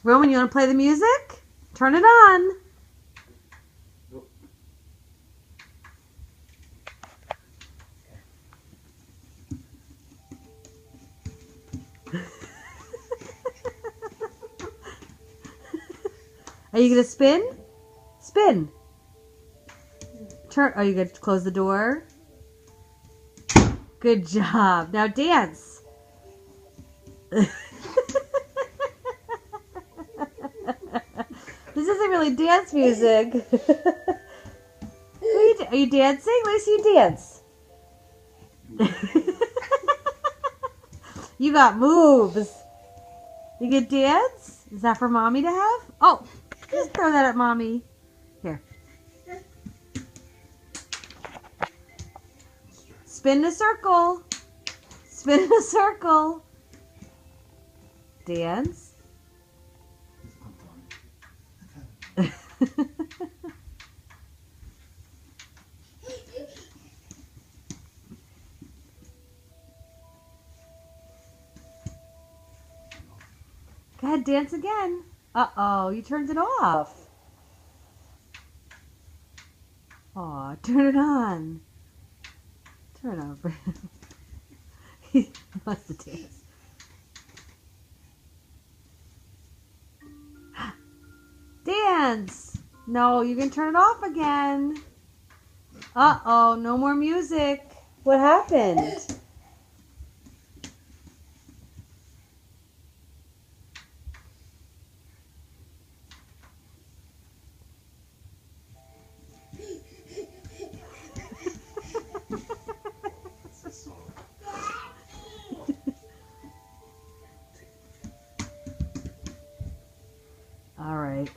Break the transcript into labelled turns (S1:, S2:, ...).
S1: Roman, you want to play the music? Turn it on. Are you going to spin? Spin. Turn. Are you going to close the door? Good job. Now dance. This isn't really dance music. Are you dancing? Let me see you dance. You got moves. You can dance? Is that for Mommy to have? Oh, just throw that at Mommy. Here. Spin in a circle. Spin in a circle. Dance. Go ahead, dance again. Uh-oh, you turned it off. Aw, turn it on. Turn it over. He wants to dance. Dance! No, you can turn it off again. Uh-oh, no more music. What happened? All right.